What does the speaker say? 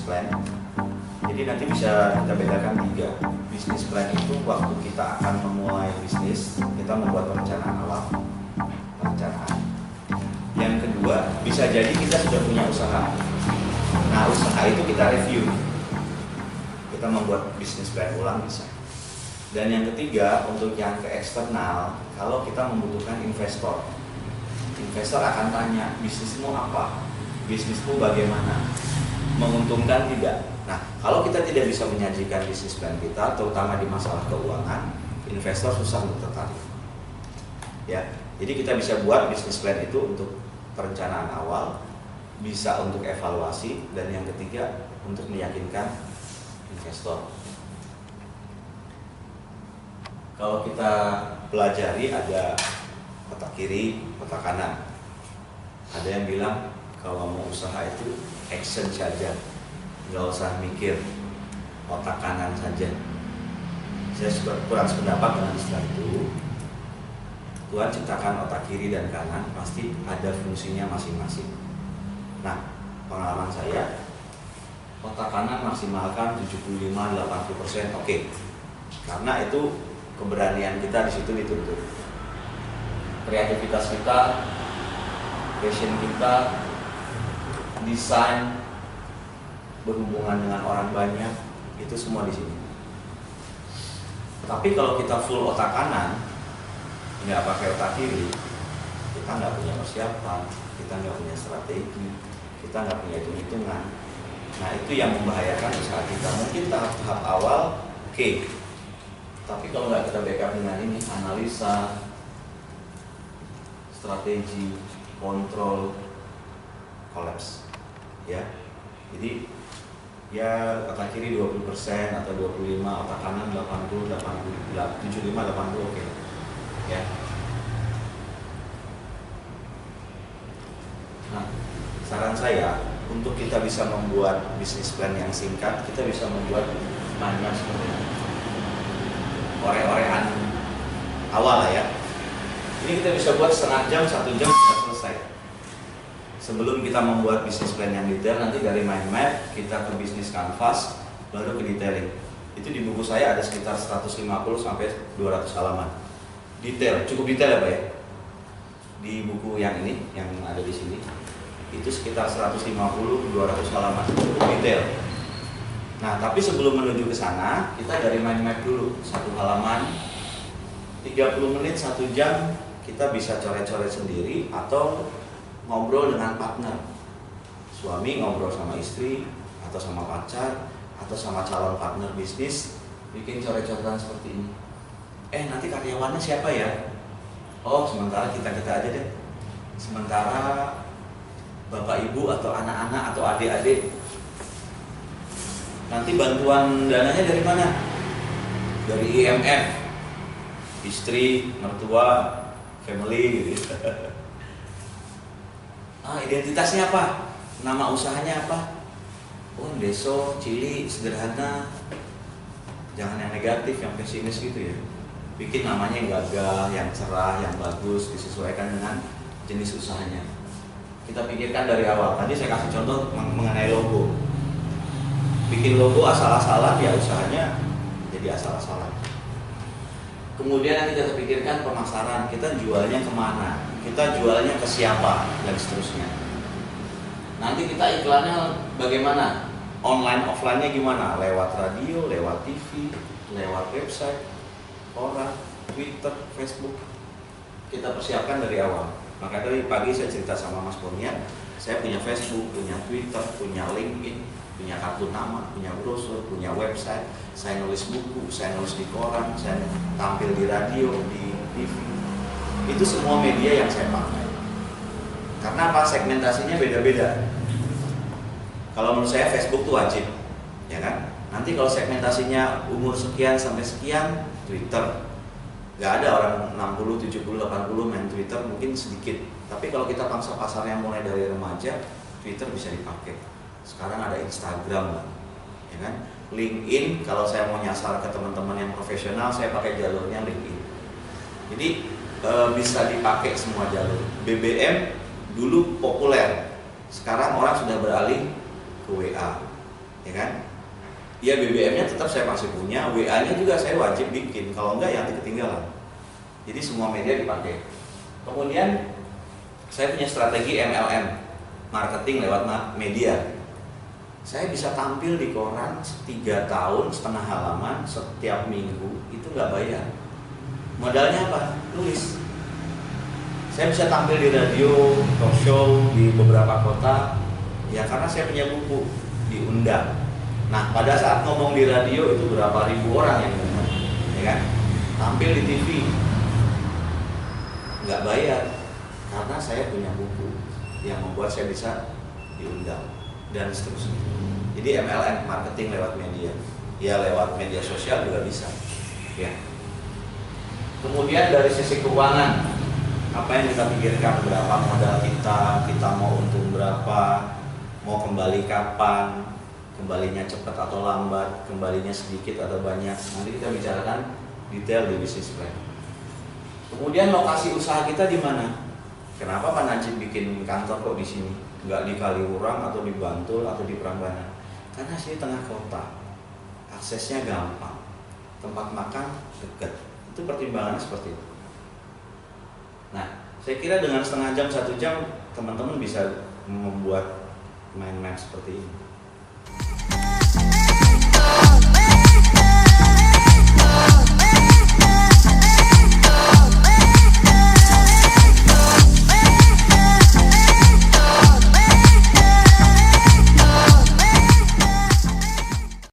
plan. Jadi nanti bisa kita bedakan 3. Business plan itu waktu kita akan memulai bisnis, kita membuat perencanaan awal. Perencanaan. Yang kedua, bisa jadi kita sudah punya usaha. Nah, usaha itu kita review. Kita membuat business plan ulang bisa. Dan yang ketiga, untuk yang ke eksternal, kalau kita membutuhkan investor. Investor akan tanya, bisnismu apa? Bisnismu bagaimana? Menguntungkan tidak? Nah, kalau kita tidak bisa menyajikan bisnis plan kita, terutama di masalah keuangan, investor susah untuk tertarik. Ya, jadi kita bisa buat bisnis plan itu untuk perencanaan awal, bisa untuk evaluasi, dan yang ketiga untuk meyakinkan investor. Kalau kita pelajari ada peta kiri, peta kanan. Ada yang bilang kalau mau usaha itu action saja, nggak usah mikir, otak kanan saja. Saya kurang sependapat dengan istilah itu. Tuhan ciptakan otak kiri dan kanan, pasti ada fungsinya masing-masing. Nah, pengalaman saya, otak kanan maksimalkan 75-80%, oke. Karena itu keberanian kita di situ dituntut. Kreativitas kita, passion kita, desain, berhubungan dengan orang banyak, itu semua di sini. Tapi kalau kita full otak kanan, nggak pakai otak kiri, kita nggak punya persiapan, kita nggak punya strategi, kita nggak punya hitung-hitungan. Nah, itu yang membahayakan usaha kita. Mungkin tahap-tahap awal oke. Tapi kalau nggak kita backup dengan ini, analisa, strategi, kontrol, kolaps. Ya, jadi ya otak kiri 20% atau 25, otak kanan 80, 75, 80, oke. Ya. Nah, saran saya untuk kita bisa membuat bisnis plan yang singkat, kita bisa membuat mana seperti ini. Ore-orean awal lah ya. Ini kita bisa buat setengah jam, 1 jam sudah selesai. Sebelum kita membuat bisnis plan yang detail, nanti dari mind map kita ke bisnis canvas, baru ke detailing. Itu di buku saya ada sekitar 150 sampai 200 halaman. Detail, cukup detail ya Pak ya. Di buku yang ini, yang ada di sini, itu sekitar 150-200 halaman, cukup detail. Nah, tapi sebelum menuju ke sana, kita dari mind map dulu, 1 halaman, 30 menit, 1 jam, kita bisa coret-coret sendiri atau ngobrol dengan partner. Suami ngobrol sama istri, atau sama pacar, atau sama calon partner bisnis, bikin coret-coretan seperti ini. Nanti karyawannya siapa ya? Oh, sementara kita aja deh. Sementara bapak ibu atau anak-anak atau adik-adik. Nanti bantuan dananya dari mana? Dari IMF, istri, mertua, family gitu. Identitasnya apa? Nama usahanya apa? Oh, deso, cili, sederhana. Jangan yang negatif, yang pesimis gitu ya. Bikin namanya yang gagah, yang cerah, yang bagus, disesuaikan dengan jenis usahanya. Kita pikirkan dari awal. Tadi saya kasih contoh mengenai logo. Bikin logo asal-asalan, ya usahanya jadi asal-asalan. Kemudian yang kita pikirkan pemasaran, kita jualnya kemana, kita jualnya ke siapa, dan seterusnya. Nanti kita iklannya bagaimana, online offline-nya gimana, lewat radio, lewat TV, lewat website, koran, Twitter, Facebook. Kita persiapkan dari awal. Maka dari pagi saya cerita sama Mas Bonian, saya punya Facebook, punya Twitter, punya LinkedIn, punya kartu nama, punya brosur, punya website, saya nulis buku, saya nulis di koran, saya tampil di radio, di TV. Itu semua media yang saya pakai. Karena apa? Segmentasinya beda-beda. Kalau menurut saya Facebook tuh wajib, ya kan? Nanti kalau segmentasinya umur sekian sampai sekian, Twitter. Gak ada orang 60, 70, 80 main Twitter, mungkin sedikit. Tapi kalau kita pangsa pasarnya mulai dari remaja, Twitter bisa dipakai. Sekarang ada Instagram lah, ya kan? LinkedIn, kalau saya mau nyasar ke teman-teman yang profesional, saya pakai jalurnya LinkedIn. Jadi bisa dipakai semua jalur. BBM dulu populer, sekarang orang sudah beralih ke WA. ya kan? Ya BBM-nya tetap saya masih punya, WA-nya juga saya wajib bikin, kalau enggak ya nanti ketinggalan. Jadi semua media dipakai. Kemudian saya punya strategi MLM, marketing lewat media. Saya bisa tampil di koran 3 tahun setengah halaman setiap minggu, itu nggak bayar. Modalnya apa? Tulis. Saya bisa tampil di radio, talk show di beberapa kota, ya karena saya punya buku, diundang. Nah, pada saat ngomong di radio itu berapa ribu orang yang dengar, ya kan? Tampil di TV, nggak bayar, karena saya punya buku yang membuat saya bisa diundang dan seterusnya. Jadi MLM, marketing lewat media, ya lewat media sosial juga bisa, ya. Kemudian dari sisi keuangan, apa yang kita pikirkan, berapa modal kita mau untung berapa, mau kembali kapan, kembalinya cepat atau lambat, kembalinya sedikit atau banyak. Nanti kita bicarakan detail di bisnis plan. Kemudian lokasi usaha kita di mana? Kenapa Pak Najib bikin kantor kok di sini? Nggak di Kaliurang atau di Bantul atau di Prambanan? Karena sini tengah kota, aksesnya gampang, tempat makan dekat. Itu pertimbangannya seperti itu. Nah, saya kira dengan setengah jam, 1 jam, teman-teman bisa membuat main-main seperti ini.